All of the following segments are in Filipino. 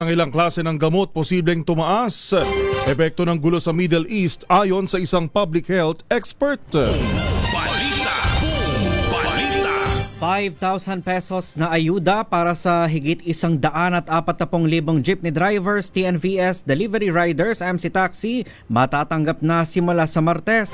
Ang ilang klase ng gamot posibleng tumaas. Epekto ng gulo sa Middle East ayon sa isang public health expert. Balita. 5,000 pesos na ayuda para sa higit 140,000 jeepney drivers, TNVS, delivery riders, MC Taxi matatanggap na simula sa Martes.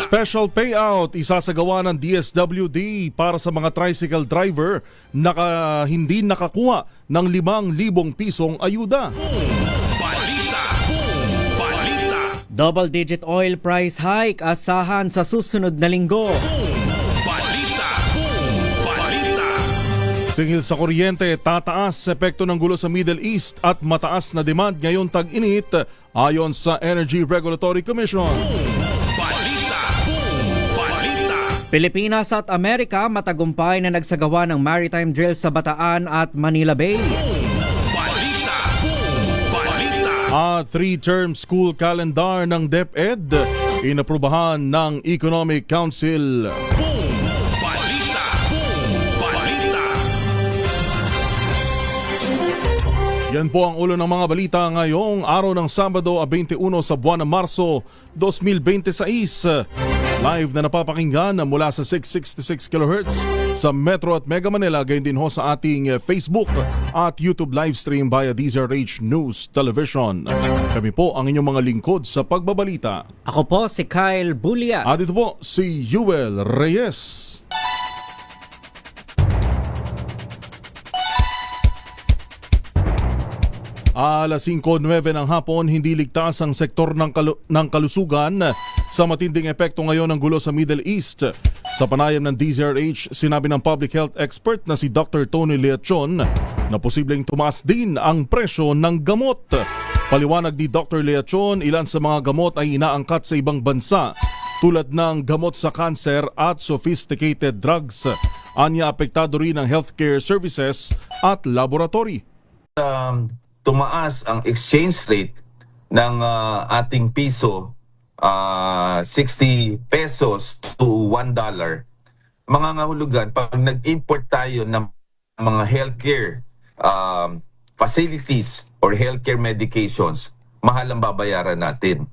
Special payout isasagawa ng DSWD para sa mga tricycle driver na hindi nakakuha ng 5,000 pisong ayuda. Double-digit oil price hike asahan sa susunod na linggo. Singil sa kuryente, tataas epekto ng gulo sa Middle East at mataas na demand ngayong tag-init ayon sa Energy Regulatory Commission. Pilipinas at Amerika matagumpay na nagsagawa ng maritime drill sa Bataan at Manila Bay. At 3-term school calendar ng DepEd inaprubahan ng Economic Council. Yan po ang ulo ng mga balita ngayong araw ng Sabado, 21 sa buwan ng Marso 2026. Live na napapakinggan mula sa 666 kHz sa Metro at Mega Manila, gayon din ho sa ating Facebook at YouTube livestream via DZRH News Television. Kami po ang inyong mga lingkod sa pagbabalita. Ako po si Kyle Bulias. At ito po si Yuel Reyes. Alas 5:09 ng hapon, hindi ligtas ang sektor ng kalusugan sa matinding epekto ngayon ng gulo sa Middle East. Sa panayam ng DZRH, sinabi ng public health expert na si Dr. Tony Leachon na posibleng tumaas din ang presyo ng gamot. Paliwanag ni Dr. Leachon, ilan sa mga gamot ay inaangkat sa ibang bansa tulad ng gamot sa cancer at sophisticated drugs. Anya, apektado rin ang healthcare services at laboratory. Tumaas ang exchange rate ng ating piso, 60 pesos to $1. Mga ngahulugan, pag nag-import tayo ng mga healthcare facilities or healthcare medications, mahal ang babayaran natin.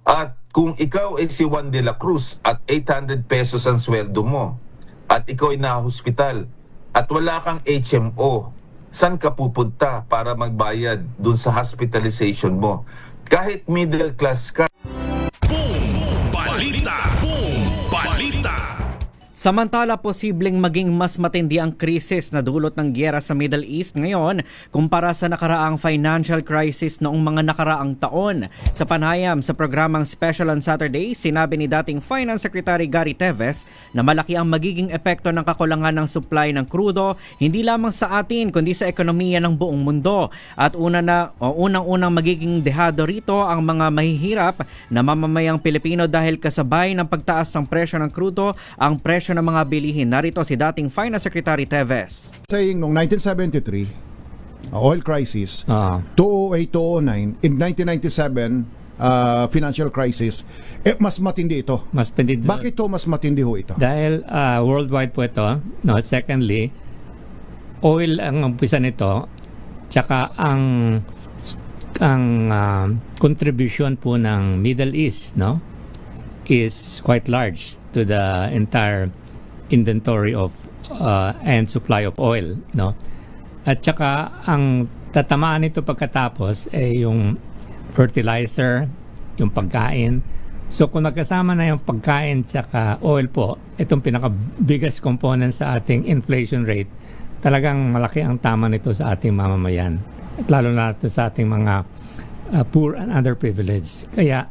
At kung ikaw ay si Juan de la Cruz at 800 pesos ang sweldo mo at ikaw ay na-hospital at wala kang HMO, saan ka pupunta para magbayad dun sa hospitalization mo? Kahit middle class ka. Balita. Samantala, posibleng maging mas matindi ang krisis na dulot ng giyera sa Middle East ngayon kumpara sa nakaraang financial crisis noong mga nakaraang taon. Sa panayam sa programang Special on Saturday, sinabi ni dating Finance Secretary Gary Teves na malaki ang magiging epekto ng kakulangan ng supply ng krudo hindi lamang sa atin kundi sa ekonomiya ng buong mundo. At unang-unang magiging dehado rito ang mga mahihirap na mamamayang Pilipino dahil kasabay ng pagtaas ng presyo ng krudo ang presyo ng mga bilihin. Narito si dating Finance Secretary Teves. Saying noong 1973, oil crisis, 2008-2009, in 1997, financial crisis, mas matindi ito. Mas matindi. Bakit ito mas matindi ho ito? Dahil worldwide po ito. No, secondly, oil ang umpisa nito, tsaka ang contribution po ng Middle East, no, is quite large to the entire inventory of and supply of oil, no. At saka ang tatamaan nito pagkatapos ay yung fertilizer, yung pagkain. So kung nagkasama na yung pagkain tsaka oil po, itong pinaka biggest component sa ating inflation rate, talagang malaki ang tama nito sa ating mamamayan. At lalo na ito sa ating mga poor and underprivileged. Kaya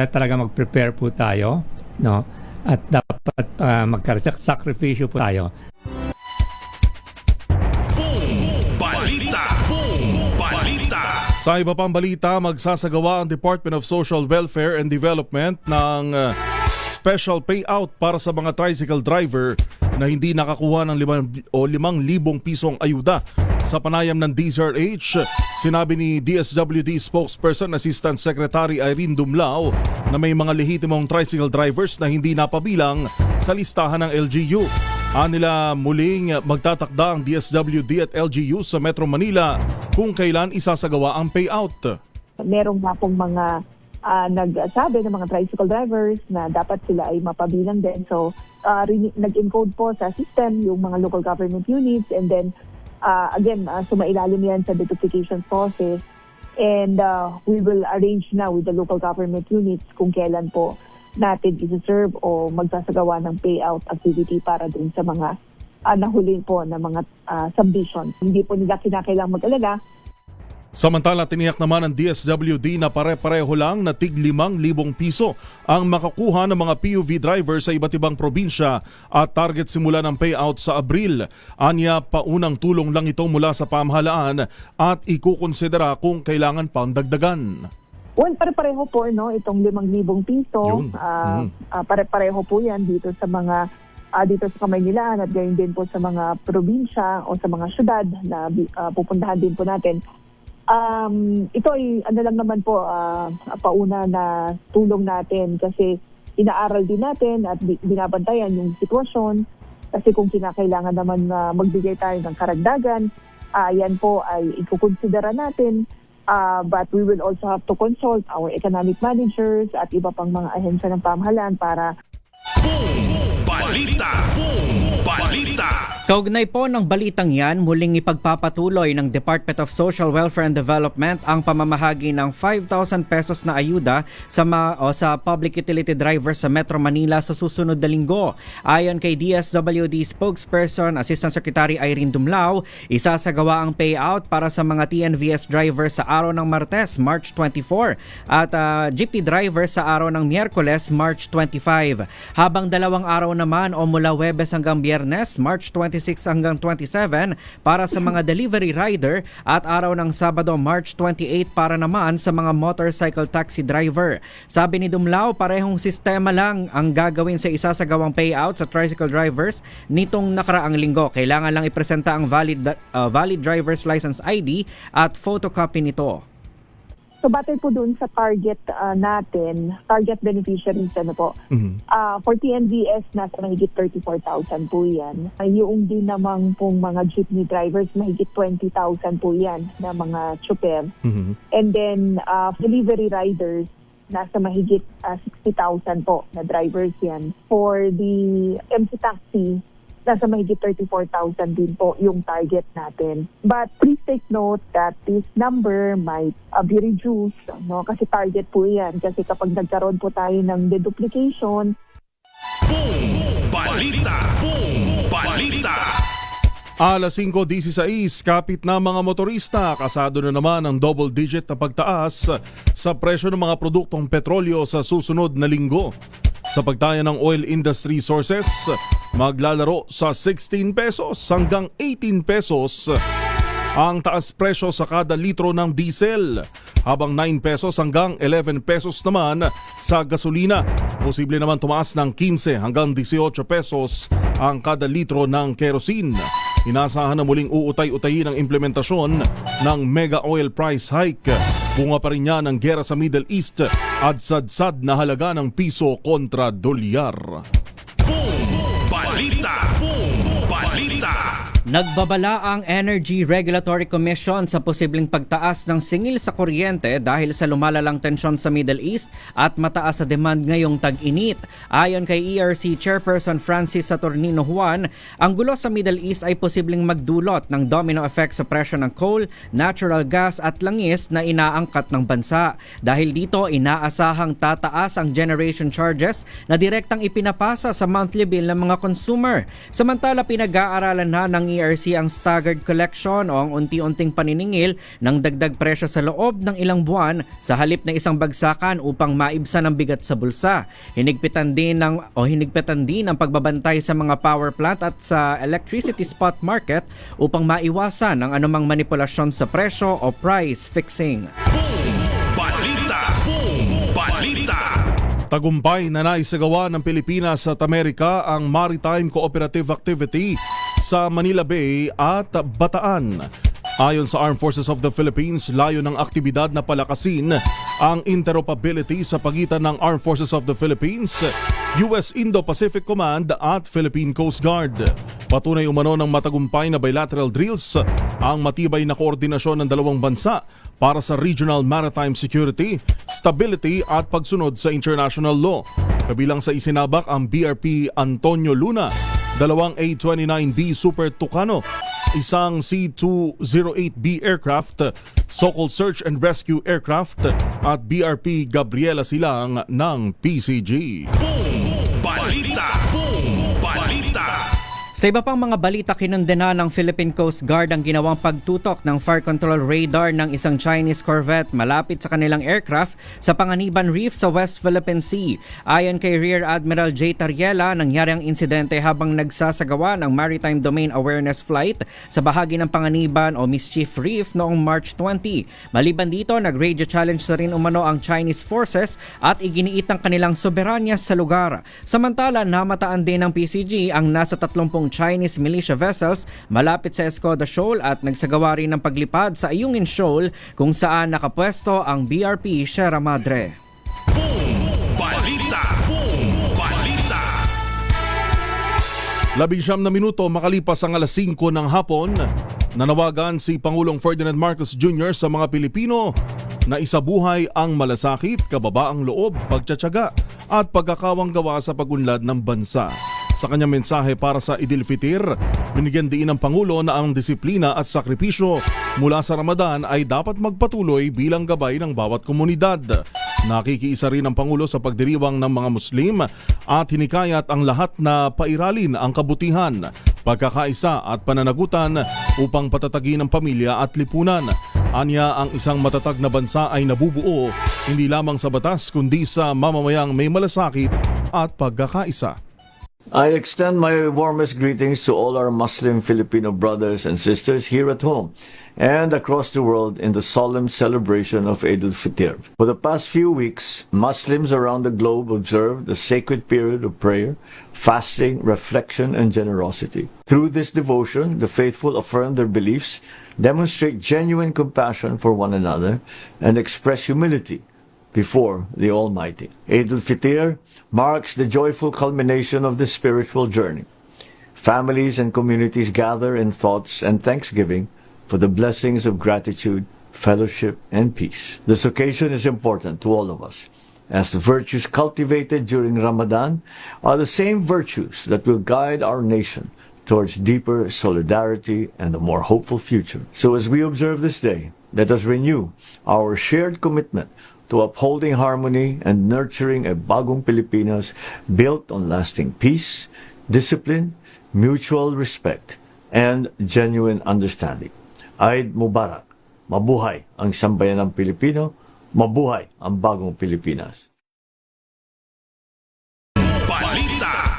talaga mag-prepare po tayo, no? At dapat magkasakripisyo po tayo. Balita. Sa iba pang balita, magsasagawa ang Department of Social Welfare and Development ng special payout para sa mga tricycle driver na hindi nakakuha ng 5,000 pisong ayuda. Sa panayam ng DZRH, sinabi ni DSWD spokesperson Assistant Secretary Irene Dumlao na may mga lehitimong tricycle drivers na hindi napabilang sa listahan ng LGU. Anila muling magtatakda ang DSWD at LGU sa Metro Manila kung kailan isasagawa ang payout. Merong nga pong mga nagsabi ng mga tricycle drivers na dapat sila ay mapabilang din. So, nag-encode po sa system yung mga local government units, and then again, sumailalim yan sa deduplication process, and we will arrange now with the local government units kung kailan po natin isi-serve o magsasagawa ng payout activity para dun sa mga nahuli po na mga subdivisions. Hindi po nila kinakailangang mag-alala. Samantala, tiniyak naman ng DSWD na pare-pareho lang na tig 5,000 piso ang makakuha ng mga PUV drivers sa iba't ibang probinsya at target simula ng payout sa Abril. Anya, paunang tulong lang ito mula sa pamahalaan at ikukonsidera kung kailangan pang dagdagan. Well, pare-pareho po, no, itong 5,000 piso. Yun. Pare-pareho po yan dito sa mga dito sa Kamaynilaan at gayon din po sa mga probinsya o sa mga syudad na pupuntahan din po natin. Ito ay ano lang naman po, pauna na tulong natin kasi inaaral din natin at binabantayan yung sitwasyon, kasi kung kinakailangan naman magbigay tayo ng karagdagan, yan po ay ikukonsidera natin, but we will also have to consult our economic managers at iba pang mga ahensya ng pamahalaan para Balita! Balita! Kaugnay po ng balitang yan, muling ipagpapatuloy ng Department of Social Welfare and Development ang pamamahagi ng 5,000 pesos na ayuda sa public utility drivers sa Metro Manila sa susunod na linggo. Ayon kay DSWD spokesperson, Assistant Secretary Irene Dumlao, isasagawa ang payout para sa mga TNVS drivers sa araw ng Martes, March 24, at jeepney drivers sa araw ng Miyerkules, March 25. Habang 2 araw naman o mula Huwebes hanggang Biyernes, March 26 hanggang 27 para sa mga delivery rider at araw ng Sabado, March 28 para naman sa mga motorcycle taxi driver. Sabi ni Dumlao, parehong sistema lang ang gagawin sa isasagawang payout sa tricycle drivers nitong nakaraang linggo. Kailangan lang ipresenta ang valid driver's license ID at photocopy nito. So batay po dun sa target natin, target beneficiaries po. For TNVS, nasa mahigit 34,000 po yan. Yung din namang pong mga jeepney drivers, mahigit 20,000 po yan na mga chopper. And then delivery riders, nasa mahigit 60,000 po na drivers yan. For the MC taxi, nasa mahigit 34,000 din po yung target natin. But please take note that this number might be reduced, no? Kasi target po yan. Kasi kapag nagkaroon po tayo ng deduplication, Balita! Balita! Alas 5:16, kapit na mga motorista, kasado na naman ang double-digit na pagtaas sa presyo ng mga produktong petrolyo sa susunod na linggo. Sa pagtaya ng oil industry sources, maglalaro sa 16 pesos hanggang 18 pesos ang taas presyo sa kada litro ng diesel, habang 9 pesos hanggang 11 pesos naman sa gasolina. Posible naman tumaas ng 15 hanggang 18 pesos ang kada litro ng kerosene. Inasahan na muling uutay-utayin ang implementasyon ng mega oil price hike. Bunga pa rin yan ang gera sa Middle East at sadsad na halaga ng piso kontra dolyar. Balita! Balita! Nagbabala ang Energy Regulatory Commission sa posibleng pagtaas ng singil sa kuryente dahil sa lumalalang tensyon sa Middle East at mataas sa demand ngayong tag-init. Ayon kay ERC Chairperson Francis Saturnino Juan, ang gulo sa Middle East ay posibleng magdulot ng domino effect sa presyo ng coal, natural gas at langis na inaangkat ng bansa. Dahil dito, inaasahang tataas ang generation charges na direktang ipinapasa sa monthly bill ng mga consumer. Samantala, pinag-aaralan na ng ERC ang staggered collection o ang unti-unting paniningil ng dagdag presyo sa loob ng ilang buwan sa halip na isang bagsakan upang maibsan ang bigat sa bulsa. Hinigpitan din ang pagbabantay sa mga power plant at sa electricity spot market upang maiwasan ang anumang manipulasyon sa presyo o price fixing. Balita! Balita! Tagumpay na naisagawa ng Pilipinas at Amerika ang Maritime Cooperative Activity sa Manila Bay at Bataan. Ayon sa Armed Forces of the Philippines, layo ng aktibidad na palakasin ang interoperability sa pagitan ng Armed Forces of the Philippines, US Indo-Pacific Command at Philippine Coast Guard. Patunay umano ng matagumpay na bilateral drills ang matibay na koordinasyon ng dalawang bansa para sa regional maritime security, stability at pagsunod sa international law. Kabilang sa isinabak ang BRP Antonio Luna, dalawang A-29B Super Tucano, isang C-208B aircraft, Sokol Search and Rescue Aircraft at BRP Gabriela Silang ng PCG. Balita. Boom! Balita. Sa iba pang mga balita, kinundena ng Philippine Coast Guard ang ginawang pagtutok ng fire control radar ng isang Chinese corvette malapit sa kanilang aircraft sa Panganiban Reef sa West Philippine Sea. Ayon kay Rear Admiral J. Tariela, nangyari ang insidente habang nagsasagawa ng Maritime Domain Awareness Flight sa bahagi ng Panganiban o Mischief Reef noong March 20. Maliban dito, nag-radio challenge na rin umano ang Chinese forces at iginiit ang kanilang soberanya sa lugar. Samantala, namataan din ng PCG ang nasa 30 Chinese militia vessels malapit sa Escoda Shoal at nagsagawa rin ng paglipad sa Ayungin Shoal kung saan nakapwesto ang BRP Sierra Madre. Boom! Balita. Boom! Balita. 19 na minuto makalipas ang alas 5 ng hapon, nanawagan si Pangulong Ferdinand Marcos Jr. sa mga Pilipino na isabuhay ang malasakit, kababaang loob, pagtsatsaga at pagkakawang gawa sa pagunlad ng bansa. Sa kanyang mensahe para sa Idil Fitir, binigyan din ng Pangulo na ang disiplina at sakripisyo mula sa Ramadan ay dapat magpatuloy bilang gabay ng bawat komunidad. Nakikiisa rin ang Pangulo sa pagdiriwang ng mga Muslim at hinikayat ang lahat na pairalin ang kabutihan, pagkakaisa at pananagutan upang patatagin ang pamilya at lipunan. Anya, ang isang matatag na bansa ay nabubuo hindi lamang sa batas kundi sa mamamayang may malasakit at pagkakaisa. I extend my warmest greetings to all our Muslim Filipino brothers and sisters here at home and across the world in the solemn celebration of Eid al-Fitr. For the past few weeks, Muslims around the globe observed a sacred period of prayer, fasting, reflection, and generosity. Through this devotion, the faithful affirm their beliefs, demonstrate genuine compassion for one another, and express humility before the Almighty. Eid al-Fitr marks the joyful culmination of this spiritual journey. Families and communities gather in thoughts and thanksgiving for the blessings of gratitude, fellowship, and peace. This occasion is important to all of us, as the virtues cultivated during Ramadan are the same virtues that will guide our nation towards deeper solidarity and a more hopeful future. So as we observe this day, let us renew our shared commitment to upholding harmony and nurturing a bagong Pilipinas built on lasting peace, discipline, mutual respect, and genuine understanding. Eid Mubarak. Mabuhay ang sambayanang Pilipino. Mabuhay ang bagong Pilipinas. Balita.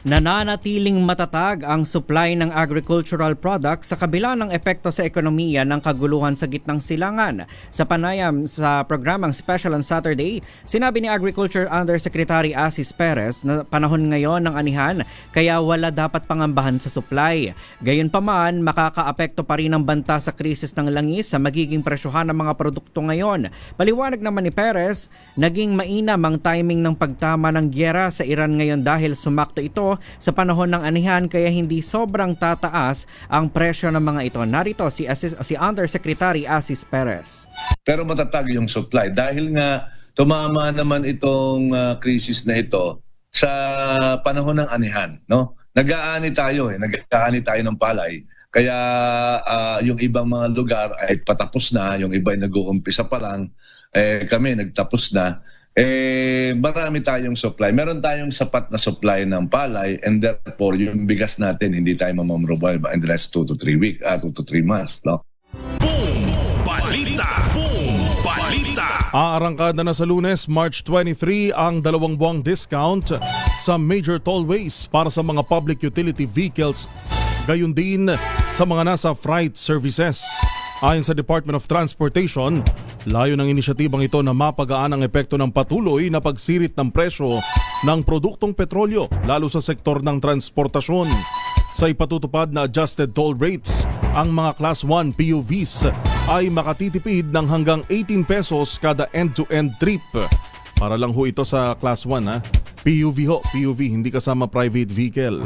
Nananatiling matatag ang supply ng agricultural products sa kabila ng epekto sa ekonomiya ng kaguluhan sa gitnang silangan. Sa panayam sa programang Special on Saturday, sinabi ni Agriculture Undersecretary Asis Perez na panahon ngayon ng anihan kaya wala dapat pangambahan sa supply. Gayunpaman, makakaapekto pa rin ang banta sa krisis ng langis sa magiging presyohan ng mga produkto ngayon. Paliwanag naman ni Perez, naging mainam ang timing ng pagtama ng gyera sa Iran ngayon dahil sumakto ito sa panahon ng anihan kaya hindi sobrang tataas ang presyo ng mga ito. Narito si Undersecretary Asis Perez. Pero matatag yung supply dahil nga tumama naman itong crisis na ito sa panahon ng anihan, no? Nag-aani tayo ng palay. Kaya yung ibang mga lugar ay patapos na, yung iba ay nag-uumpisa pa lang, kami nagtapos na. Marami tayong supply. Meron tayong sapat na supply ng palay and therefore yung bigas natin hindi tayo mamamrobal in the last 2 to 3 weeks, 2 to 3 months, no? Boom! Balita! Boom! Balita! Aarangkada na sa Lunes, March 23 ang 2 buwang discount sa major tollways para sa mga public utility vehicles, gayon din sa mga nasa freight services. Ayon sa Department of Transportation, layo ng inisyatibang ito na mapagaan ang epekto ng patuloy na pagsirit ng presyo ng produktong petrolyo, lalo sa sektor ng transportasyon. Sa ipatutupad na adjusted toll rates, ang mga Class 1 PUVs ay makatitipid ng hanggang 18 pesos kada end-to-end trip. Para lang ho ito sa Class 1, PUV, hindi kasama private vehicle.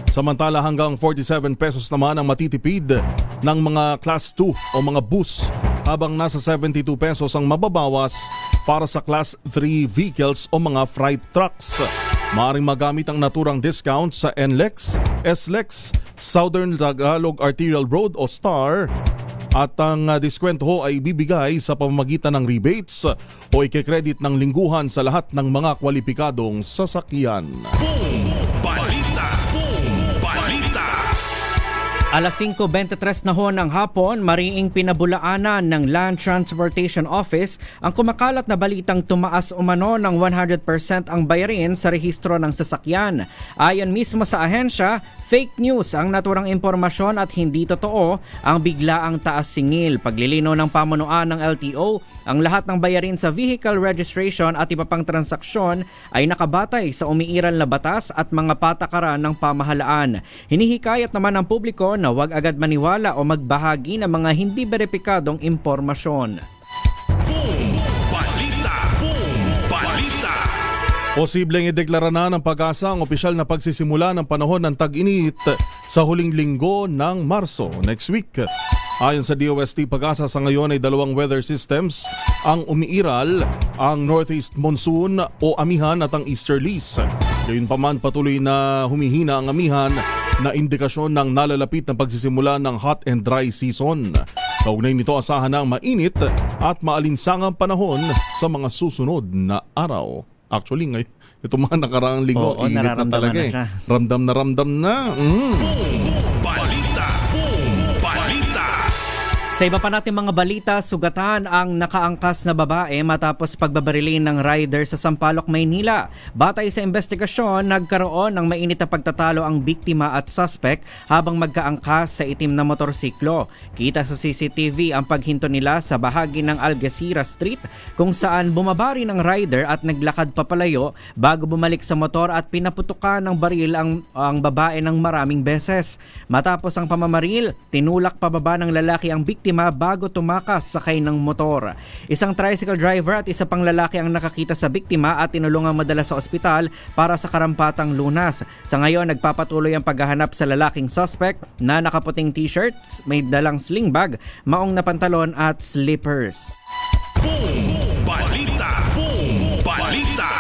Samantala hanggang 47 pesos naman ang matitipid ng mga Class 2 o mga bus, habang nasa 72 pesos ang mababawas para sa Class 3 vehicles o mga freight trucks. Maaaring magamit ang naturang discount sa NLEX, SLEX, Southern Tagalog Arterial Road o STAR, at ang diskwento ho ay bibigay sa pamamagitan ng rebates o ikikredit ng lingguhan sa lahat ng mga kwalipikadong sasakyan. Balita. Balita. Alas 5:23 na ho ng hapon, mariing pinabulaanan ng Land Transportation Office ang kumakalat na balitang tumaas umano ng 100% ang bayarin sa rehistro ng sasakyan. Ayon mismo sa ahensya, fake news ang naturang impormasyon at hindi totoo ang biglaang taas singil. Paglilinaw ng pamunuan ng LTO, ang lahat ng bayarin sa vehicle registration at iba pang transaksyon ay nakabatay sa umiiral na batas at mga patakaran ng pamahalaan. Hinihikayat naman ng publiko na huwag agad maniwala o magbahagi ng mga hindi beripikadong impormasyon. Balita. Balita. Posibleng ideklara na ng Pag-asa ang opisyal na pagsisimula ng panahon ng tag-init sa huling linggo ng Marso, next week. Ayon sa DOST Pag-asa, sa ngayon ay dalawang weather systems ang umiiral, ang northeast monsoon o amihan at ang easterlies. Gayunpaman, patuloy na humihina ang amihan na indikasyon ng nalalapit na pagsisimula ng hot and dry season. Kaugnay nito, asahan na ang mainit at maalinsangang panahon sa mga susunod na araw. Actually, ngayon, ito mga nakaraang linggo, Oo, init na nararamdaman talaga na eh. siya. Ramdam na. Balita. Balita. Sa iba pa natin mga balita, sugatan ang nakaangkas na babae matapos pagbabarilin ng rider sa Sampaloc, Maynila. Batay sa investigasyon, nagkaroon ng mainit na pagtatalo ang biktima at suspect habang magkaangkas sa itim na motorsiklo. Kita sa CCTV ang paghinto nila sa bahagi ng Algeciras Street kung saan bumabari ng rider at naglakad papalayo bago bumalik sa motor at pinaputukan ng baril ang babae ng maraming beses. Matapos ang pamamaril, tinulak pababa ng lalaki ang biktima bago tumakas sakay ng motor. Isang tricycle driver at isa pang lalaki ang nakakita sa biktima at tinulungang madala sa ospital para sa karampatang lunas. Sa ngayon, nagpapatuloy ang paghahanap sa lalaking suspect na nakaputing t-shirts, may dalang sling bag, maong na pantalon at slippers. Balita. Balita.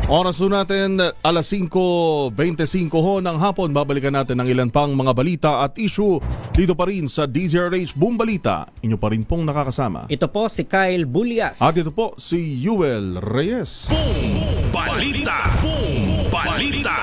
Oras po natin, alas 5:25 ho ng hapon. Babalikan natin ang ilan pang mga balita at issue dito pa rin sa DZRH Boom Balita. Inyo pa rin pong nakakasama. Ito po si Kyle Bulias. At ito po si Yuel Reyes. Balita. Balita.